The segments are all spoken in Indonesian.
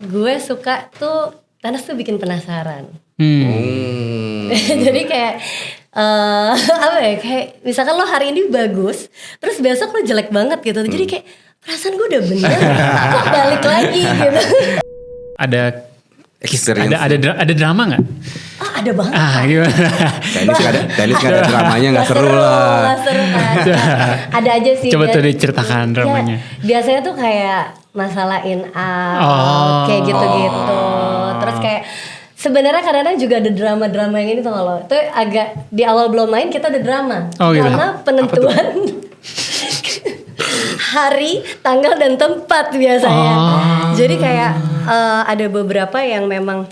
gue suka tuh tenis tuh bikin penasaran. Jadi kayak apa ya, kayak misalkan lo hari ini bagus, terus besok lo jelek banget gitu. Jadi kayak perasaan gue udah bener, kok balik lagi gitu. Ada drama nggak? Oh, ada banget. Gimana? Tenis gak ada dramanya, gak seru lah. Gak seru kan. Ada aja sih. Coba tuh diceritakan dramanya. Ya, biasanya tuh kayak masalah in out, kayak gitu-gitu. Terus kayak sebenarnya kadang-kadang juga ada drama-drama yang ini tuh kalau itu agak di awal belum main kita ada drama. Gitu. Karena penentuan hari, tanggal dan tempat biasanya. Jadi kayak ada beberapa yang memang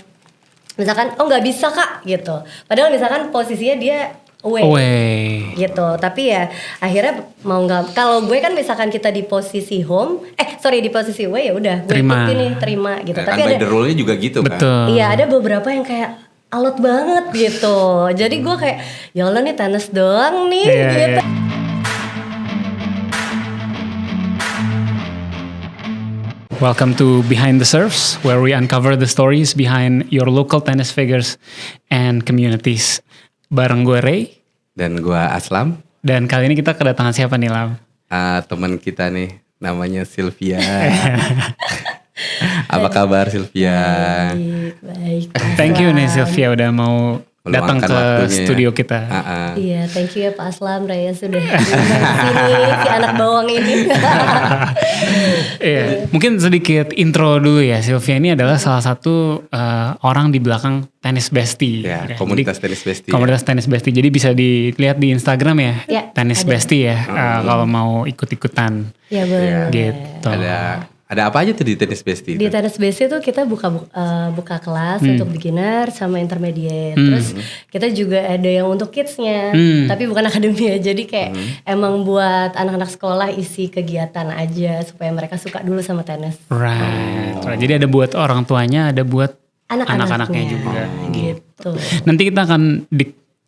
misalkan nggak bisa kak gitu. Padahal misalkan posisinya dia away gitu. Tapi ya akhirnya mau nggak, kalau gue kan misalkan kita di posisi home, di posisi away ya udah gue ikutin nih, terima gitu. Tapi kan ada by the rule-nya juga gitu kan. Betul. Iya, ada beberapa yang kayak alot banget gitu. Jadi gue kayak ya Allah nih tenis doang nih gitu. Welcome to Behind the Serves, where we uncover the stories behind your local tennis figures and communities. Bareng gue Ray. Dan gue Aslam. Dan kali ini kita kedatangan siapa nih, Lam? Teman kita nih, namanya Sylvia. Apa kabar Sylvia? Baik. Thank you nih Sylvia udah mau datang ke studio kita. Iya, thank you ya Pak Aslam, Raya sudah diundang sini, si anak bawang ini. Iya, mungkin sedikit intro dulu ya. Sylvia ini adalah salah satu orang di belakang Tennis Bestie. Ya, komunitas Tennis Bestie. Komunitas Tennis Bestie. Jadi bisa dilihat di Instagram ya, Tennis Bestie ya. Kalau mau ikut-ikutan. Iya benar. Gitu. Ada apa aja tuh di Tennis Bestie? Di Tennis Bestie tuh kita buka kelas untuk beginner sama intermediate. Terus kita juga ada yang untuk kidsnya, tapi bukan akademi ya. Jadi kayak emang buat anak-anak sekolah isi kegiatan aja supaya mereka suka dulu sama tenis. Right. Jadi ada buat orang tuanya, ada buat anak-anaknya juga. Gitu. Nanti kita akan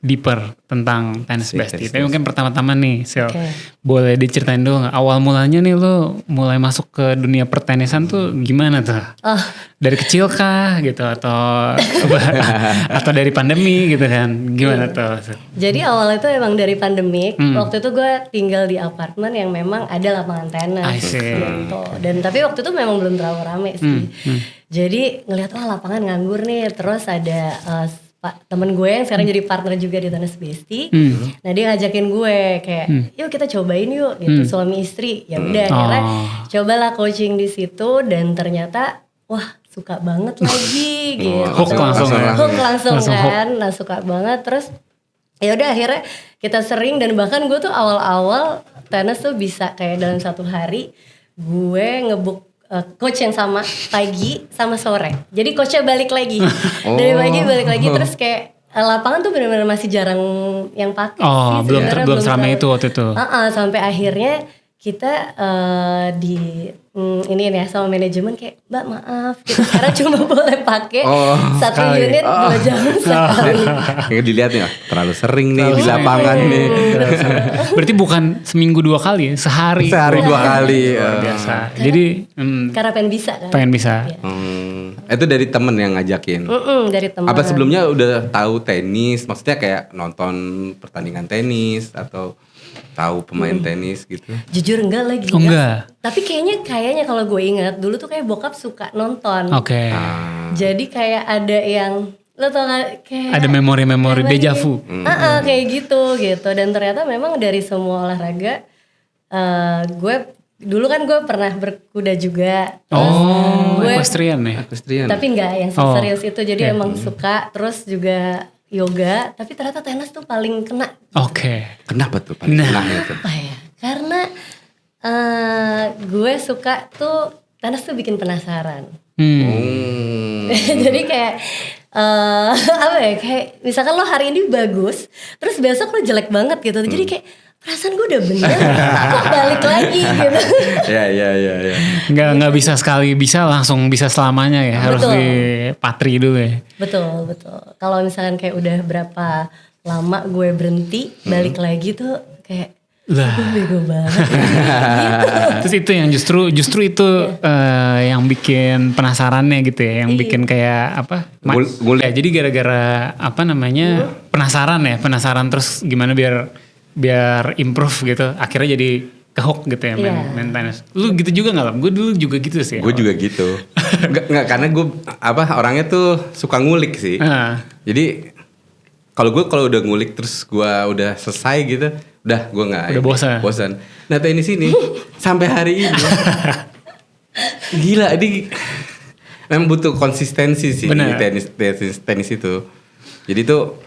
deeper tentang Tennis Bestie. Tapi mungkin pertama-tama nih, Sil, boleh diceritain dulu nggak? Awal mulanya nih lo mulai masuk ke dunia pertenisan tuh gimana tuh? Dari kecil kah gitu atau dari pandemi gitu kan? Gimana tuh? Jadi awal itu emang dari pandemik. Waktu itu gue tinggal di apartemen yang memang ada lapangan tenis gitu. Dan tapi waktu itu memang belum terlalu rame sih. Jadi ngelihat lapangan nganggur nih. Terus ada temen gue yang sekarang jadi partner juga di Tennis Bestie. Nah dia ngajakin gue kayak yuk kita cobain yuk gitu, suami istri. Ya udah akhirnya cobalah coaching di situ dan ternyata wah suka banget lagi gitu. Hook langsung kan. Nah suka banget. Terus ya udah akhirnya kita sering dan bahkan gue tuh awal-awal tenis tuh bisa kayak dalam satu hari gue ngebook coach yang sama pagi sama sore. Jadi coachnya balik lagi. Dari pagi balik lagi terus kayak lapangan tuh benar-benar masih jarang yang pakai sih. Belum seramai itu waktu itu. Sampai akhirnya kita ini ya sama manajemen kayak Mbak maaf kita sekarang cuma boleh pakai satu unit 2 jam sekali. Kayak dilihat nih terlalu sering nih di lapangan nih. Berarti bukan seminggu 2 kali ya, sehari 2 kali. Biasa. Jadi karena pengen bisa kan. Pengen bisa. Itu dari temen yang ngajakin. Dari temen. Apa sebelumnya udah tahu tenis? Maksudnya kayak nonton pertandingan tenis atau tahu pemain tenis gitu? Jujur enggak lagi. Enggak. Tapi kayaknya kalau gue ingat dulu tuh kayak bokap suka nonton. Oke. Jadi kayak ada yang lo tau gak kayak ada memori-memori deja vu. Kayak gitu. Dan ternyata memang dari semua olahraga gue dulu kan gue pernah berkuda juga. Equestrian ya. Tapi enggak yang serius itu. Jadi emang suka. Terus juga yoga, tapi ternyata tenis tuh paling kena. Kenapa tuh paling kenanya tuh? Apa ya? Karena gue suka tuh tenis tuh bikin penasaran. Jadi kayak apa ya? Kayak misalkan lo hari ini bagus, terus besok lo jelek banget gitu. Jadi kayak perasaan gue udah bener, kok balik lagi gitu. Iya. Nggak bisa sekali langsung bisa selamanya ya. Harus dipatri dulu ya. Betul. Kalau misalkan kayak udah berapa lama gue berhenti, balik lagi tuh kayak Gue bego banget. Terus itu yang justru itu yang bikin penasarannya gitu ya, yang bikin kayak apa? Ya, jadi gara-gara apa namanya penasaran terus gimana biar improve gitu, akhirnya jadi kehook gitu ya main tenis. Lu gitu juga nggak lah? Gue dulu juga gitu sih. Gue juga gitu. Nggak karena gue orangnya tuh suka ngulik sih. Jadi kalau udah ngulik terus gue udah selesai gitu, udah gue nggak. Udah bosan. Nah tenis ini sampai hari ini gila, ini memang butuh konsistensi sih di tenis itu. Jadi tuh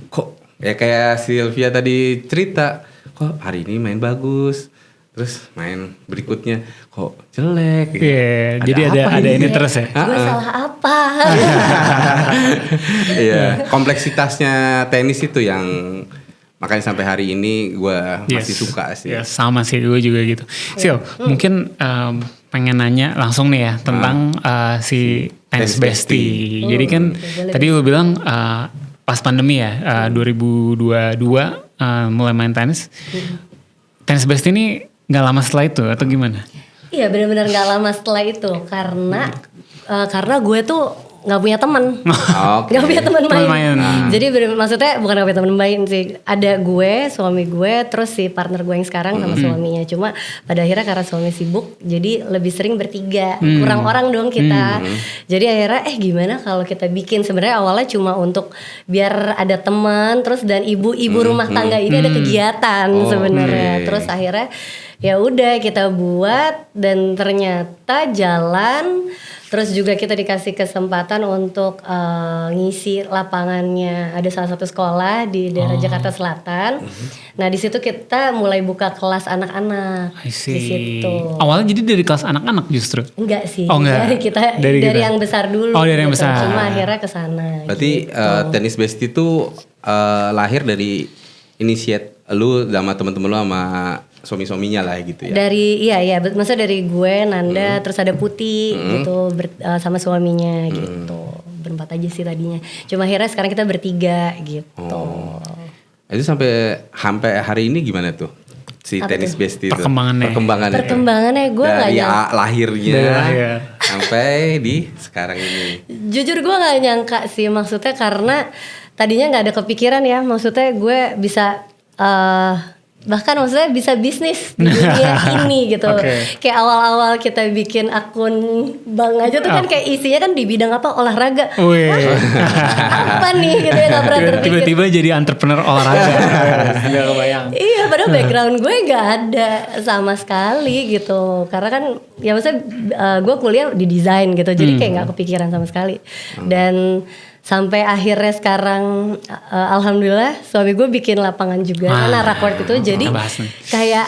kok ya kayak Sylvia tadi cerita, kok hari ini main bagus. Terus main berikutnya kok jelek gitu. Yeah, jadi ada ini terus ya. Gue salah apa? Iya, kompleksitasnya tenis itu yang makanya sampai hari ini gue masih suka sih. Yes, sama sih gue juga gitu. Sil, mungkin pengen nanya langsung nih ya tentang si Tennis Bestie. Jadi kan tadi lu bilang pas pandemi ya 2022 mulai main tenis. Tennis Bestie ini nggak lama setelah itu atau gimana? Iya benar-benar nggak lama setelah itu karena gue tuh nggak punya teman, nggak punya teman main. Jadi maksudnya bukan nggak punya teman main sih. Ada gue, suami gue, terus si partner gue yang sekarang sama suaminya. Cuma pada akhirnya karena suami sibuk, jadi lebih sering bertiga, kurang orang dong kita. Jadi akhirnya gimana kalau kita bikin, sebenarnya awalnya cuma untuk biar ada teman, terus dan ibu-ibu rumah tangga ini ada kegiatan sebenarnya. Terus akhirnya ya udah kita buat dan ternyata jalan. Terus juga kita dikasih kesempatan untuk ngisi lapangannya, ada salah satu sekolah di daerah Jakarta Selatan. Nah di situ kita mulai buka kelas anak-anak di situ. Awalnya jadi dari kelas anak-anak justru? Enggak sih, enggak. dari yang besar dulu. Oh dari yang besar. Cuma akhirnya kesana. Berarti gitu. Tennis Bestie itu lahir dari inisiat lu sama temen-temen lu sama suami-suaminya lah gitu ya. Dari maksudnya dari gue, Nanda, terus ada Putih gitu sama suaminya gitu. Berempat aja sih tadinya. Cuma akhirnya sekarang kita bertiga gitu. Itu sampai hari ini gimana tuh? Si Tennis Bestie itu. Perkembangannya gue dari lahirnya sampai di sekarang ini. Jujur gue nggak nyangka sih, maksudnya karena tadinya nggak ada kepikiran ya, maksudnya gue bisa bahkan maksudnya bisa bisnis di dunia ini gitu. Kayak awal-awal kita bikin akun bank aja tuh kan kayak isinya kan di bidang apa, olahraga. Apa nih gitu ya, gak pernah terpikir. Tiba-tiba jadi entrepreneur olahraga. Gak kebayang. Iya padahal background gue gak ada sama sekali gitu. Karena kan ya maksudnya gue kuliah di desain gitu, jadi kayak gak kepikiran sama sekali. Dan sampai akhirnya sekarang alhamdulillah suami gue bikin lapangan juga Narakort itu, jadi kayak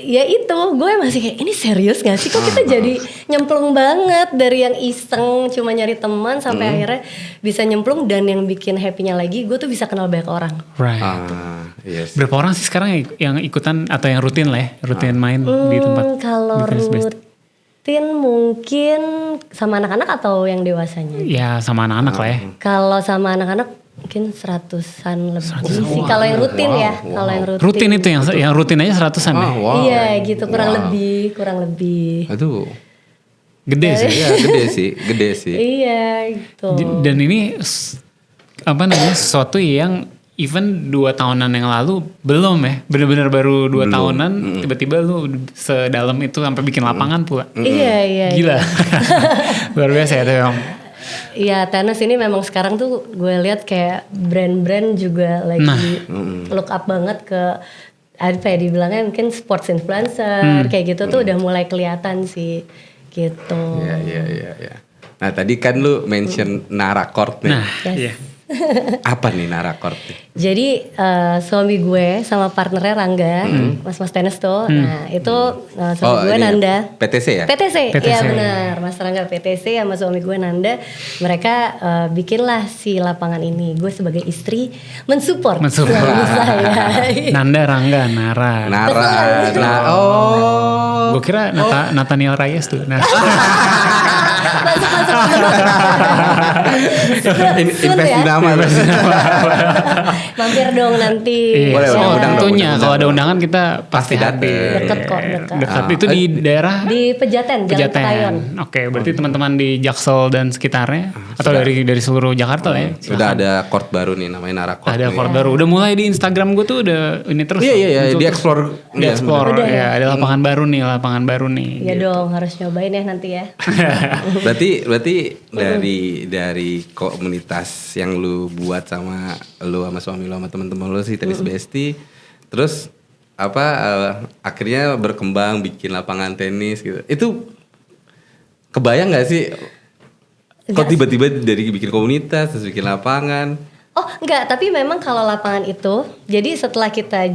ya itu gue masih kayak ini serius gak sih, kok kita jadi nyemplung banget dari yang iseng cuma nyari teman sampai akhirnya bisa nyemplung, dan yang bikin happy-nya lagi gue tuh bisa kenal banyak orang. Yes. Berapa orang sih sekarang yang ikutan atau yang rutin lah ya, rutin main di tempat? Kalau rutin mungkin sama anak-anak atau yang dewasanya? Ya sama anak-anak lah ya. Kalau sama anak-anak mungkin 100-an lebih sih. Kalau yang rutin ya, kalau yang rutin. Rutin itu yang rutin aja 100-an ya. Iya gitu, kurang lebih. Aduh. Gede sih. Iya, gede sih. Iya gitu. Dan ini apa namanya, sesuatu yang even 2 tahunan yang lalu belum ya, bener-bener baru 2 tahunan tiba-tiba lu sedalam itu sampai bikin lapangan pula. Iya. Gila. Luar biasa ya Teong. Iya, tenis ini memang sekarang tuh gue lihat kayak brand-brand juga lagi look up banget ke apa ya dibilangnya mungkin sports influencer kayak gitu tuh udah mulai kelihatan sih gitu. Iya. Nah tadi kan lu mention Narakort nih. Iya. Apa nih Narakort? Jadi suami gue sama partnernya Rangga, mas tenis tuh. Nah itu suami gue Nanda. PTC ya? PTC. Iya benar, Mas Rangga PTC sama suami gue Nanda. Mereka bikinlah si lapangan ini. Gue sebagai istri mensupport suami saya. Nanda, Rangga, Nara. Gue kira Nathaniel Reyes tuh. Invest di nama. Mampir dong nanti. Boleh, tentunya kalau ada undangan kita pasti datang. Deket kok, dekat. Itu di daerah di Pejaten, Jalan Petayon. Oke, berarti teman-teman di Jaksel dan sekitarnya atau dari seluruh Jakarta ya. Sudah ada court baru nih namanya Nara Court. Ada court baru. Udah mulai di Instagram gue tuh udah ini terus. Iya, di explore. Di explore ya, ada lapangan baru nih. Iya dong, harus nyobain ya nanti ya. berarti dari komunitas yang lu buat sama lu sama suami lu sama teman-teman lu sih Tenis Besti, terus akhirnya berkembang bikin lapangan tenis gitu. Itu kebayang nggak sih? Kok tiba-tiba dari bikin komunitas terus bikin lapangan? Oh enggak, tapi memang kalau lapangan itu, jadi setelah kita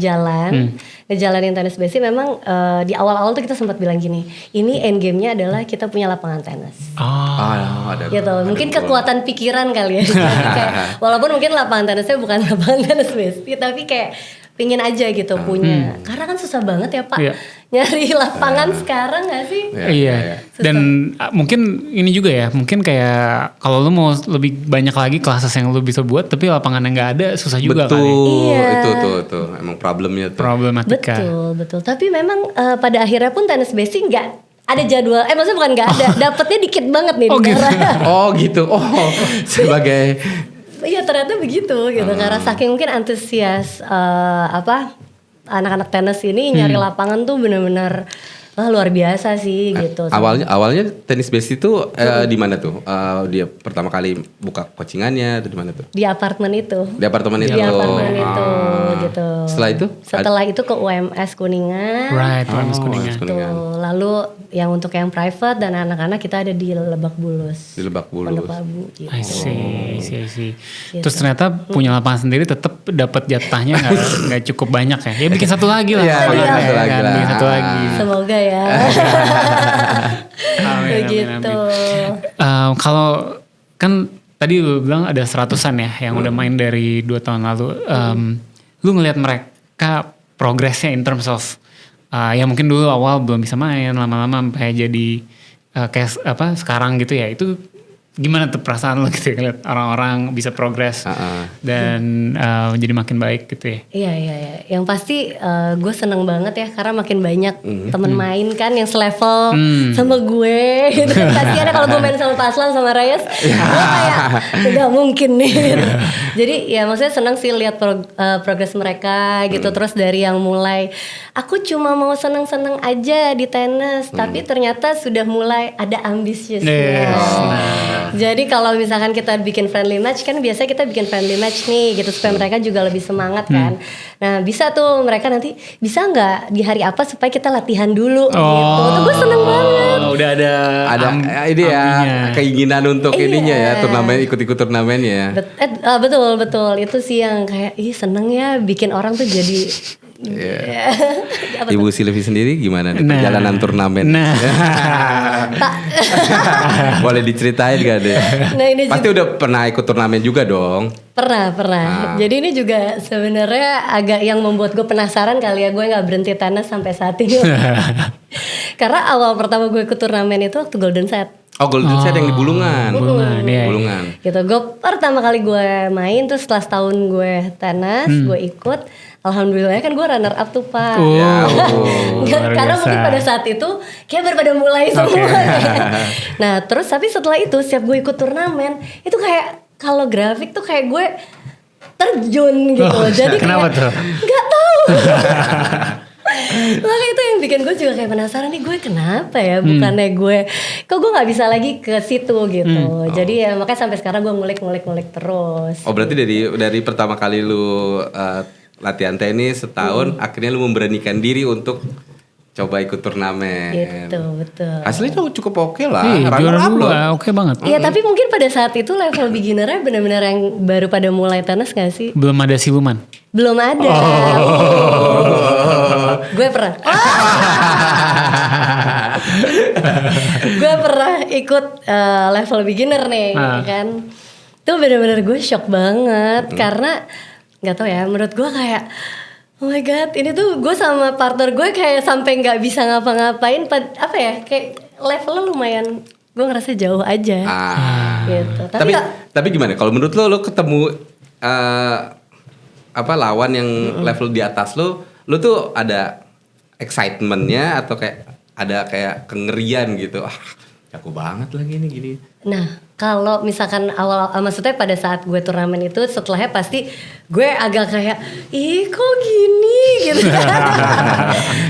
ngejalanin Tenis Besti, memang di awal-awal tuh kita sempat bilang gini, ini end game-nya adalah kita punya lapangan tenis. Ada. Gitu, mungkin kekuatan pikiran kali ya. Jadi kayak, walaupun mungkin lapangan tenisnya bukan lapangan Tenis Besti, tapi kayak pingin aja gitu punya. Karena kan susah banget ya Pak, nyari lapangan sekarang gak sih? Iya. Dan mungkin ini juga ya, mungkin kayak kalau lu mau lebih banyak lagi classes yang lu bisa buat, tapi lapangan yang nggak ada susah juga kali. Betul, itu emang problemnya tuh. Problematika. Betul. Tapi memang pada akhirnya pun Tenis Besti nggak ada jadwal. Maksudnya bukan nggak ada, dapetnya dikit banget nih. Gitu. Sebagai iya ternyata begitu gitu, karena saking mungkin antusias anak-anak tenis ini nyari lapangan tuh benar-benar luar biasa sih gitu. Awalnya Tenis Besti itu di mana tuh? Dia pertama kali buka coachingannya atau di mana tuh? Di apartemen itu. Di apartemen itu. Gitu. Setelah itu ke UMS Kuningan. Right, UMS Kuningan. Tuh. Lalu yang untuk yang private dan anak-anak kita ada di Lebak Bulus. Di Lebak Bulus. Pondok Labu gitu. I see. Gitu. Terus ternyata punya lapangan sendiri tetap dapat jatahnya nggak cukup banyak ya. Ya bikin satu lagi lah. Bikin satu lagi. Semoga ya. Begitu. Kalau kan tadi lu bilang ada 100-an ya yang udah main dari 2 tahun lalu. Lu ngelihat mereka progresnya in terms of ya mungkin dulu awal belum bisa main, lama-lama sampai jadi kayak sekarang gitu ya. Itu gimana tuh perasaan lo gitu ya ngeliat orang-orang bisa progres dan jadi makin baik gitu ya? Iya. Yang pasti gue seneng banget ya karena makin banyak temen main kan yang selevel sama gue. Gitu. Kasiannya kalau gue main sama Paslan sama Reyes, gue kayak nggak mungkin nih. Gitu. Jadi ya maksudnya seneng sih lihat progres mereka gitu. Terus dari yang mulai aku cuma mau seneng-seneng aja di tenis, tapi ternyata sudah mulai ada ambisiusnya. Jadi kalau misalkan kita bikin friendly match kan biasanya kita bikin friendly match nih gitu supaya mereka juga lebih semangat kan. Nah bisa tuh mereka nanti bisa nggak di hari apa supaya kita latihan dulu gitu. Tuh gue seneng banget. Udah ada ini ya keinginan untuk ininya ya ikut turnamennya. Betul itu sih yang kayak seneng ya bikin orang tuh jadi. Ibu Silvi sendiri gimana nih perjalanan turnamen? Boleh diceritain gak deh? Pasti udah pernah ikut turnamen juga dong. Pernah. Jadi ini juga sebenarnya agak yang membuat gue penasaran kali ya, gue nggak berhenti tenis sampai saat ini. Karena awal pertama gue ikut turnamen itu waktu Golden Set. Golden Set yang di Bulungan. Bulungan. Gitu. Gue pertama kali gue main tuh setelah setahun gue tenis, gue ikut. Alhamdulillah kan gue runner up tuh Pak. Karena mungkin pada saat itu kayak baru pada mulai semua. Nah terus tapi setelah itu setiap gue ikut turnamen itu kayak kalau grafik tuh kayak gue terjun gitu. Jadi kenapa tuh? Gak tahu. Makanya itu yang bikin gue juga kayak penasaran nih gue kenapa ya, bukannya gue kok gue nggak bisa lagi ke situ gitu. Jadi ya makanya sampai sekarang gue ngulik terus. Berarti dari pertama kali lu latihan tenis setahun, akhirnya lu memberanikan diri untuk coba ikut turnamen. Gitu, betul. Hasilnya cukup oke lah. Juara 2 oke banget. Iya, tapi mungkin pada saat itu level beginnernya benar-benar yang baru pada mulai tenis gak sih? Belum ada siluman? Belum ada. Gue pernah. Gue pernah ikut level beginner nih, kan. Itu benar-benar gue shock banget karena nggak tahu ya, menurut gue kayak oh my god, ini tuh gue sama partner gue kayak sampai nggak bisa ngapa-ngapain, apa ya, kayak levelnya lumayan gue ngerasa jauh aja. Gitu. Tapi gimana? Kalau menurut lo ketemu lawan yang level di atas lo tuh ada excitementnya atau kayak ada kayak kengerian gitu? Jago banget lagi ini gini. Nah, kalau misalkan maksudnya pada saat gue turnamen itu setelahnya pasti gue agak kayak ih kok gini gitu.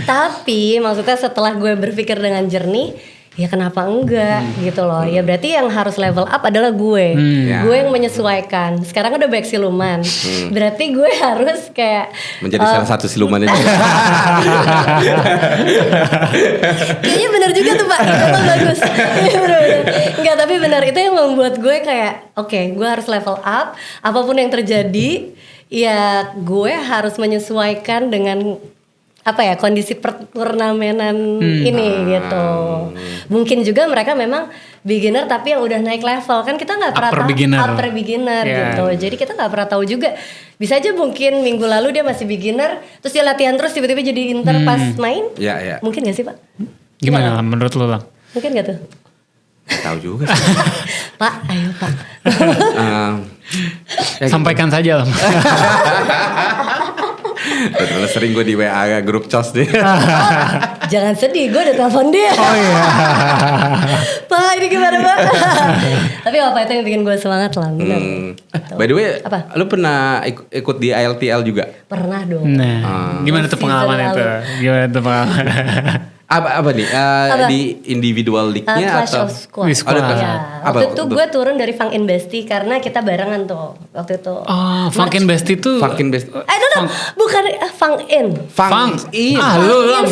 Tapi maksudnya setelah gue berpikir dengan jernih, ya kenapa enggak gitu loh. Ya berarti yang harus level up adalah gue. Gue yang menyesuaikan. Sekarang udah baik siluman. Berarti gue harus kayak menjadi salah satu silumannya juga. Kayaknya benar juga tuh Pak. Itu kan bagus. Bener-bener. Enggak, tapi benar itu yang membuat gue kayak oke, gue harus level up. Apapun yang terjadi, ya gue harus menyesuaikan dengan kondisi turnamenan ini gitu. Mungkin juga mereka memang beginner tapi yang udah naik level, kan kita nggak pernah upper beginner gitu. Jadi kita nggak pernah tahu juga. Bisa aja mungkin minggu lalu dia masih beginner, terus dia latihan terus tiba-tiba jadi inter pas main. Mungkin nggak sih Pak? Gimana lah menurut lo Lang? Mungkin nggak tuh? Tahu juga sih. Pak, ayo Pak. Sampaikan saja lah. Terlalu sering gue di WA grup COS nih. Jangan sedih, gue udah telepon dia. Oh iya. Pak, ini gimana Pak? Tapi apa itu yang bikin gue semangat lah. By the way, lu pernah ikut di ILTL juga? Pernah dong. Nah, gimana tuh pengalaman itu? Apa nih? Di individual league-nya atau? Clash of Squad. Waktu itu gue turun dari Funk In Bestie karena kita barengan tuh waktu itu. Oh, Funk In Bestie tuh. Funk In Bestie. Bukan Funk In. Funk In. Lu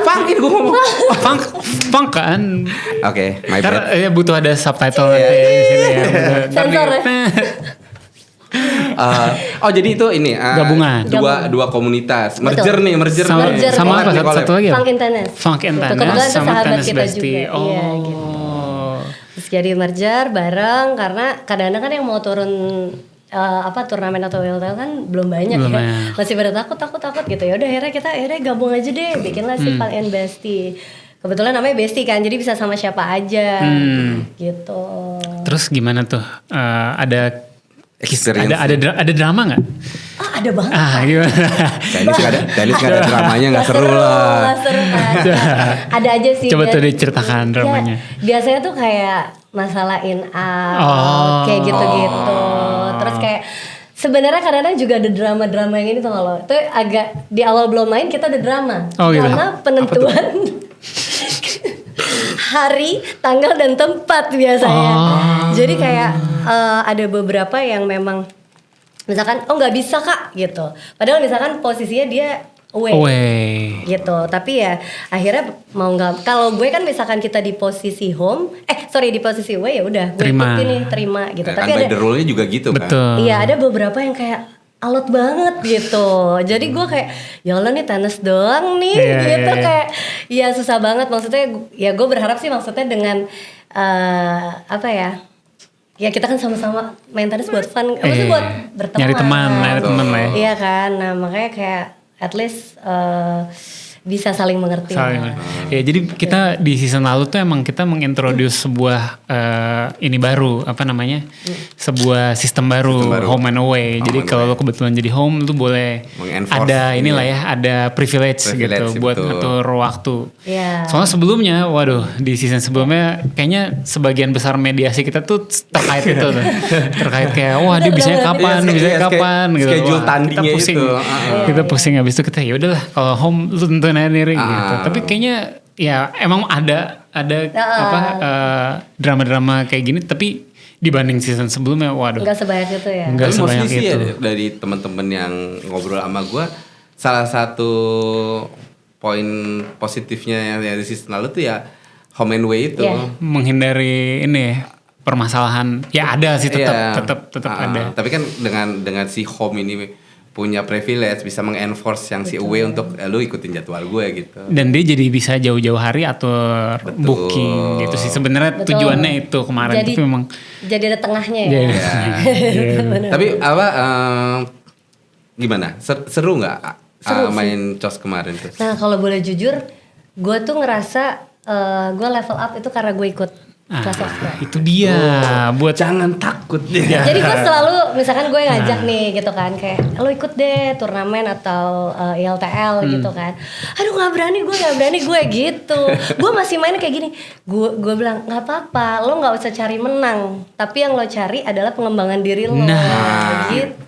Funk In gue ngomong. Funk kan. Oke, my bad. Ya butuh ada subtitle nanti di sini ya. Sensor ya. Jadi itu ini gabungan dua komunitas merger sama apa satu lagi ya? Funk in Tennis kebetulan sama Tennis Bestie. Iya gitu. Terus jadi merger bareng karena kadang-kadang kan yang mau turun turnamen atau WLTL kan belum banyak ya. Masih pada takut gitu. Ya udah akhirnya gabung aja deh, bikinlah si Funk in Bestie. Kebetulan namanya Bestie kan, jadi bisa sama siapa aja gitu. Terus gimana tuh? Ada drama nggak? Ada banget. Gimana? Tenis nggak ada dramanya nggak seru lah. Nggak seru kan. Ada aja sih. Coba tuh diceritakan dramanya. Biasanya tuh kayak masalah in out, kayak gitu-gitu. Terus kayak sebenarnya kadang-kadang juga ada drama-drama yang ini tuh kalau itu agak di awal belum main kita ada drama. Karena penentuan hari, tanggal dan tempat biasanya. Jadi kayak ada beberapa yang memang misalkan nggak bisa Kak gitu. Padahal misalkan posisinya dia away. Gitu. Tapi ya akhirnya mau nggak, kalau gue kan misalkan kita di posisi home, di posisi away ya udah gue ikutin nih, terima gitu. Ya, tapi kan ada by the rule-nya juga gitu kan. Iya, ada beberapa yang kayak alot banget gitu. Jadi gue kayak ya Allah nih tenis doang nih gitu. Kayak ya susah banget, maksudnya ya gue berharap sih maksudnya dengan ya kita kan sama-sama main tenis buat fun, maksudnya buat berteman, nyari teman lah ya. Iya kan, nah makanya kayak at least bisa saling mengerti. Ya jadi kita di season lalu tuh emang kita mengintroduce sebuah ini baru, sebuah sistem baru, home and away. Jadi kalau lo kebetulan jadi home, lu boleh ada inilah ya, ada privilege gitu buat ngatur waktu. Soalnya sebelumnya, di season sebelumnya kayaknya sebagian besar mediasi kita tuh terkait itu tuh. Terkait kayak dia bisanya kapan gitu. Schedule tandingnya itu. Kita pusing, habis itu kita ya udahlah kalau home lu tentu gitu. Tapi kayaknya ya emang ada drama-drama kayak gini, tapi dibanding season sebelumnya nggak sebanyak itu ya. Nggak sebanyak itu. Ya, dari teman-teman yang ngobrol sama gue, salah satu poin positifnya yang dari season lalu tuh ya home and away itu. Menghindari ini permasalahan. Ya ada sih tetap ada. Tapi kan dengan si home ini punya privilege bisa mengenforce yang si away untuk lu ikutin jadwal gue gitu. Dan dia jadi bisa jauh-jauh hari atur booking gitu sih sebenarnya tujuannya itu kemarin. Jadi, tapi memang jadi ada tengahnya ya. Tapi gimana? Seru nggak main COS kemarin tuh? Nah kalau boleh jujur, gue tuh ngerasa gue level up itu karena gue ikut. Itu dia buat jangan takut. Jadi gue selalu misalkan gue ngajak nih gitu kan, kayak lo ikut deh turnamen atau ILTL gitu kan. Aduh nggak berani gue gitu. Gue masih main kayak gini. Gue bilang nggak apa-apa, lo nggak usah cari menang, tapi yang lo cari adalah pengembangan diri lo. Gitu.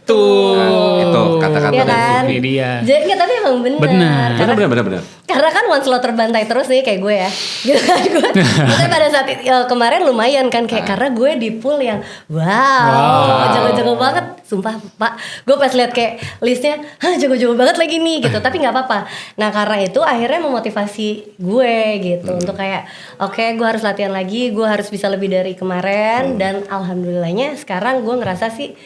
Itu kata-kata ya kan? Dia. Jadi tapi emang benar. Benar. Karena kan once lo terbantai terus nih kayak gue ya. Gitu kan gue. Makanya pada saat kemarin lumayan kan kayak karena gue di pool yang jago-jago banget. Sumpah Pak, gue pas lihat kayak listnya, jago-jago banget lagi nih gitu. Tapi nggak apa-apa. Nah karena itu akhirnya memotivasi gue gitu untuk kayak oke, gue harus latihan lagi, gue harus bisa lebih dari kemarin dan alhamdulillahnya sekarang gue ngerasa sih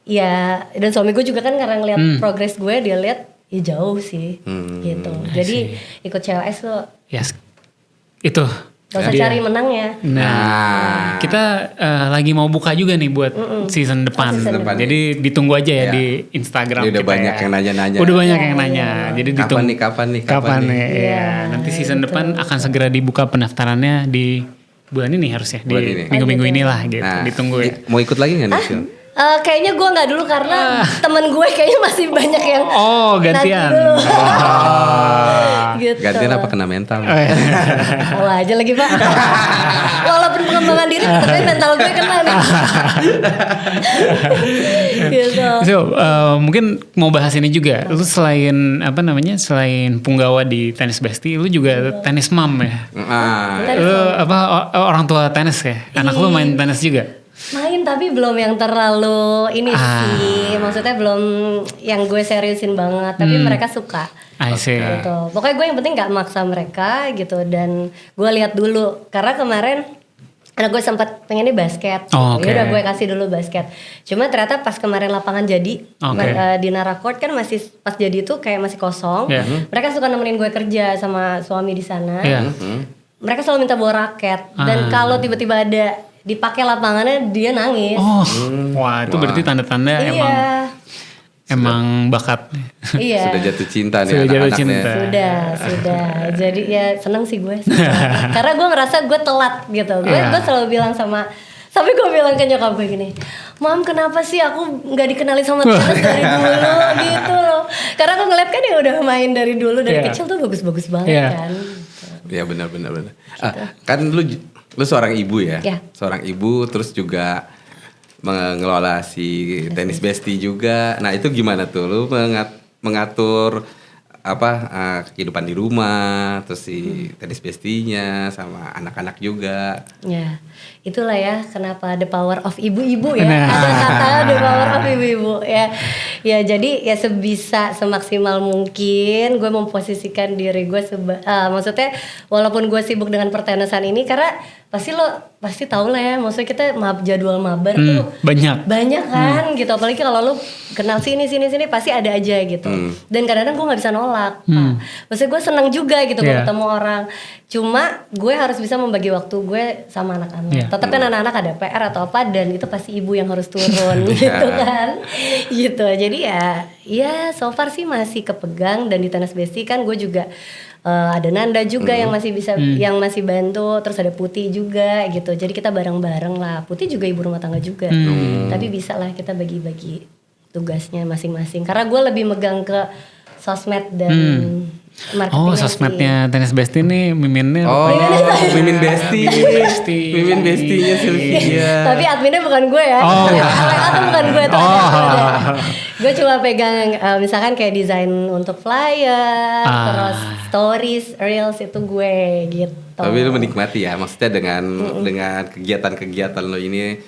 ya, dan suami gue juga kan karena ngeliat progres gue, dia lihat ya jauh sih gitu. Jadi ikut CLS tuh itu gak usah cari menangnya. Nah, kita lagi mau buka juga nih buat season depan. Jadi ditunggu aja ya di Instagram. Udah banyak yang nanya-nanya. Udah banyak yang nanya. Jadi ditunggu. Kapan nih? Ya. Nanti season depan akan segera dibuka pendaftarannya di bulan ini harusnya. Di minggu-minggu inilah gitu. Nah, ditunggu ya. Mau ikut lagi nggak nih, Sil? Kayaknya gue nggak dulu karena temen gue kayaknya masih banyak yang gantian. Gitu. Gantian apa kena mental? Wah aja lagi Pak. Walaupun pengembangan diri tapi mental gue kena nih. Gitu. So, mungkin mau bahas ini juga. Lu selain selain punggawa di Tenis Besti, lu juga tenis mom ya. Lu orang tua tenis ya. Anak lu main tenis juga. Main tapi belum yang terlalu ini sih. Maksudnya belum yang gue seriusin banget. Tapi mereka suka. Gitu. Pokoknya gue yang penting gak maksa mereka gitu. Dan gue lihat dulu. Karena kemarin anak gue sempat pengennya basket. Yaudah gue kasih dulu basket. Cuma ternyata pas kemarin lapangan jadi di Nara Court kan masih pas jadi itu kayak masih kosong. Mereka suka nemenin gue kerja sama suami di sana. Mereka selalu minta bawa raket. Dan kalau tiba-tiba ada dipakai lapangannya dia nangis. Wah itu berarti tanda-tanda emang bakat. Iya. Sudah jatuh cinta nih anak-anaknya. Sudah. Jadi ya seneng sih gue. Karena gue ngerasa gue telat gitu. Gue selalu bilang sampai gue bilang ke nyokap gue gini, Mam kenapa sih aku gak dikenali sama tenis dari dulu gitu loh. Karena aku ngeliat kan yang udah main dari dulu dari kecil tuh bagus-bagus banget kan. Iya benar. Kan lu seorang ibu ya, seorang ibu terus juga mengelola si Tenis Besti juga. Nah itu gimana tuh lu mengatur kehidupan di rumah, terus si Tenis Bestinya sama anak-anak juga. Ya itulah ya kenapa the power of ibu-ibu ya. Ada kata the power of ibu-ibu ya. Ya jadi ya sebisa semaksimal mungkin gue memposisikan diri gue maksudnya walaupun gue sibuk dengan pertenisan ini karena pasti tahu lah ya, maksudnya kita jadwal mabar tuh banyak kan gitu, apalagi kalau lu kenal sini pasti ada aja gitu. Dan kadang-kadang gue nggak bisa nolak, Pak. Maksudnya gue senang juga gitu gue ketemu orang. Cuma gue harus bisa membagi waktu gue sama anak-anak. Tetap kan anak-anak ada PR atau apa dan itu pasti ibu yang harus turun gitu kan. Gitu. Jadi ya so far sih masih kepegang dan di Tenis Besti kan gue juga ada Nanda juga yang masih bisa yang masih bantu, terus ada Putih juga gitu. Jadi kita bareng-bareng lah. Putih juga ibu rumah tangga juga. Tapi bisa lah kita bagi-bagi tugasnya masing-masing. Karena gue lebih megang ke sosmed dan marketing. Sosmednya Tenis Besti nih miminnya. Mimin Besti. Mimin Bestinya Sylvia. Tapi adminnya bukan gue ya. Atau bukan gue tuh. Gue cuma pegang misalkan kayak desain untuk flyer, terus stories, reels itu gue gitu. Tapi lu menikmati ya, maksudnya dengan kegiatan-kegiatan lo ini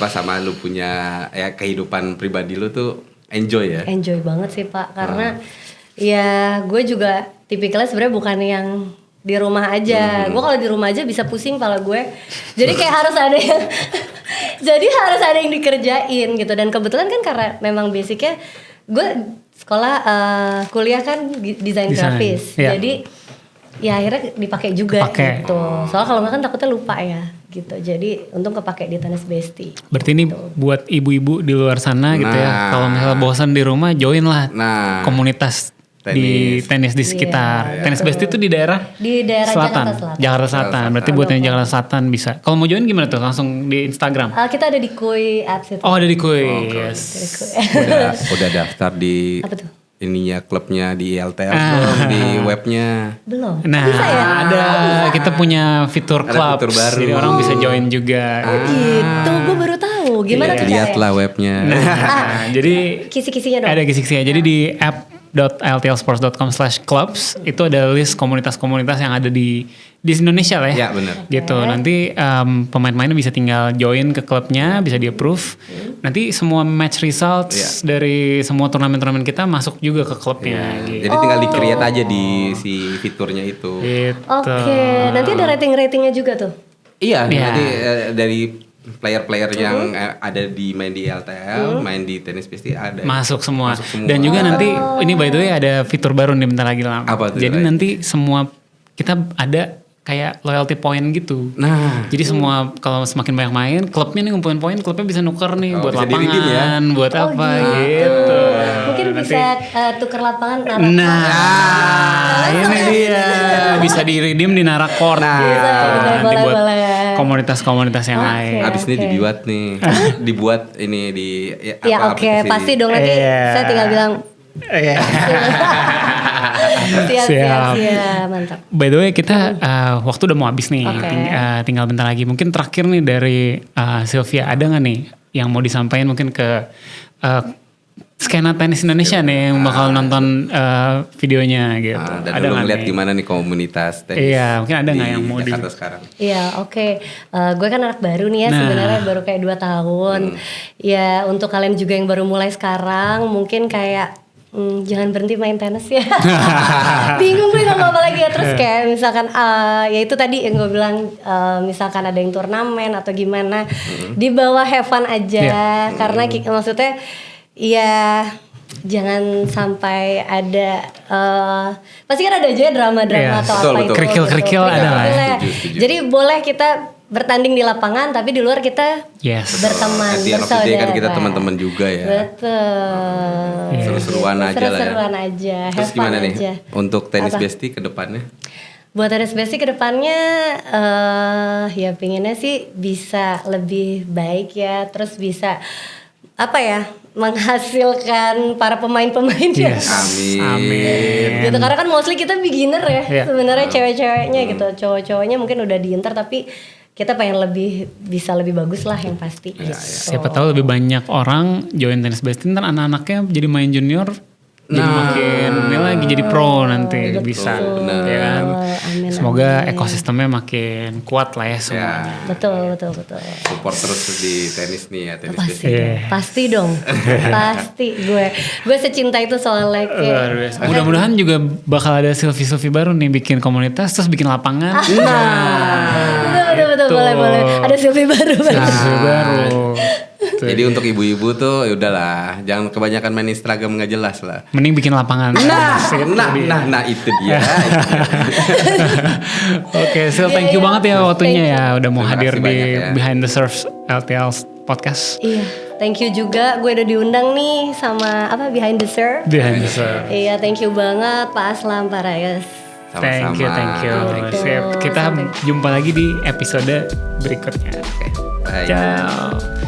sama lu punya kehidupan pribadi lu tuh enjoy ya? Enjoy banget sih Pak, karena ya gue juga tipikalnya sebenarnya bukan yang di rumah aja. Gue kalau di rumah aja bisa pusing kepala gue. Jadi kayak harus ada yang dikerjain gitu. Dan kebetulan kan karena memang basicnya gue sekolah kuliah kan desain grafis. Jadi ya akhirnya dipakai juga gitu. Soalnya kalau nggak kan takutnya lupa ya gitu. Jadi untung kepake di Tenis Besti. Berarti ini buat ibu-ibu di luar sana gitu ya. Kalau misalnya bosan di rumah join lah komunitas di tenis di sekitar. Tenis Besti itu di daerah Selatan. Jakarta Selatan. Berarti buat yang Jakarta Selatan bisa. Kalau mau join gimana tuh? Langsung di Instagram. Kita ada di Koi Apps itu. Oh, ada di Koi. Yes. Udah daftar di Apa tuh? ininya klubnya di LTL belum, di webnya. Belum. Nah, bisa ya? ada. Kita punya fitur club. baru. Jadi orang bisa join juga. Gitu, gue baru tahu. Gimana tuh caranya? Lihatlah webnya. Nah, jadi kisi-kisinya dong. ada kisi-kisinya. Jadi di app.ltlsports.com/clubs itu ada list komunitas-komunitas yang ada di Indonesia lah ya. Ya benar. Gitu. Nanti pemain-pemainnya bisa tinggal join ke klubnya, bisa di approve. Nanti semua match results dari semua turnamen-turnamen kita masuk juga ke klubnya. Gitu. Jadi tinggal di-create aja di si fiturnya itu. Gitu. Oke, nanti ada rating-ratingnya juga tuh. Iya, nanti dari player-player yang ada main di LTL, main di Tenis Besti ada. Masuk semua. Dan juga nanti ini by the way ada fitur baru nih bentar lagi lah. Apa tuh, Jadi Ray? nanti semua kita ada kayak loyalty point gitu. Nah, Jadi semua kalau semakin banyak main, klubnya nih ngumpulin poin, klubnya bisa nuker nih buat bisa di-redeem lapangan, ya? buat apa gitu. Mungkin Nanti- bisa tuker lapangan Nah, ini dia bisa di redeem di Narakort. Nah, gitu. Nanti buat boleh. komunitas-komunitas yang lain. abis ini dibuat nih, dibuat ini di Ya oke, aplikasi. pasti dong nanti Iya. saya tinggal bilang Iya. siap, mantap. By the way kita waktu udah mau habis nih, Oke. tinggal bentar lagi. Mungkin terakhir nih dari Sylvia, ada nggak nih yang mau disampaikan mungkin ke skena tenis Indonesia nih yang bakal nonton videonya gitu. Dan Ada lu nggak ngeliat nih? gimana nih komunitas tenis. Iya, mungkin ada nggak yang mau di Jakarta sekarang? Iya oke. Gue kan anak baru nih ya, Nah. sebenarnya baru kayak 2 tahun. Ya untuk kalian juga yang baru mulai sekarang mungkin kayak jangan berhenti main tenis ya. Bingung gue ngomong apa lagi ya. Terus kayak misalkan ya itu tadi yang gue bilang, misalkan ada yang turnamen atau gimana, di bawah have fun aja. Karena maksudnya ya jangan sampai ada pasti kan ada aja drama-drama Iya, atau betul, apa betul. itu Kerikil-kerikil gitu. ada lah ya. Kerikil-kerikilnya. Setuju. Jadi boleh kita bertanding di lapangan tapi di luar kita Yes. berteman, At the end of the day kan kita bersaudara. teman-teman juga ya. Betul. Seru-seruan aja lah ya. Seru-seruan aja. Terus Have fun gimana nih aja. untuk Tenis Apa? Besti ke depannya? Buat Tenis Besti ke depannya ya pinginnya sih bisa lebih baik ya, terus bisa apa ya, menghasilkan para pemain-pemainnya. Yes. Amin. Gitu karena kan mostly kita beginner ya Iya. sebenarnya, cewek-ceweknya gitu, cowok-cowoknya mungkin udah di Inter tapi kita pengen bisa lebih bagus lah yang pasti. Gitu. Siapa tahu lebih banyak orang join Tenis Besti, ntar anak-anaknya jadi main junior, jadi makin ini lagi jadi pro nanti bisa, benar. ya kan? Amin, Semoga ekosistemnya makin kuat lah ya semua. Ya, Betul. support terus di tenis nih ya, Tenis Pasti, Besti. Iya. pasti dong, pasti gue secinta itu soalnya kayak. Luar biasa. Mudah-mudahan juga bakal ada Sylvie baru nih bikin komunitas terus bikin lapangan. Betul, boleh. Ada Sylvie baru. Sylvie baru. Tuh. Jadi untuk ibu-ibu tuh ya udahlah, jangan kebanyakan main Instagram nggak jelas lah. Mending bikin lapangan. Nah itu dia. Oke, Sil, thank you Iya, banget ya waktunya ya udah mau Terima hadir kasih di banyak ya. Behind the Surf LTL podcast. Iya, thank you juga. Gue udah diundang nih sama Behind the Surf. Behind the Surf. Iya, thank you banget Pak Aslam, Pak Rayes. Thank you. Sama-sama. Sip. Kita jumpa lagi di episode berikutnya. Bye. Ciao.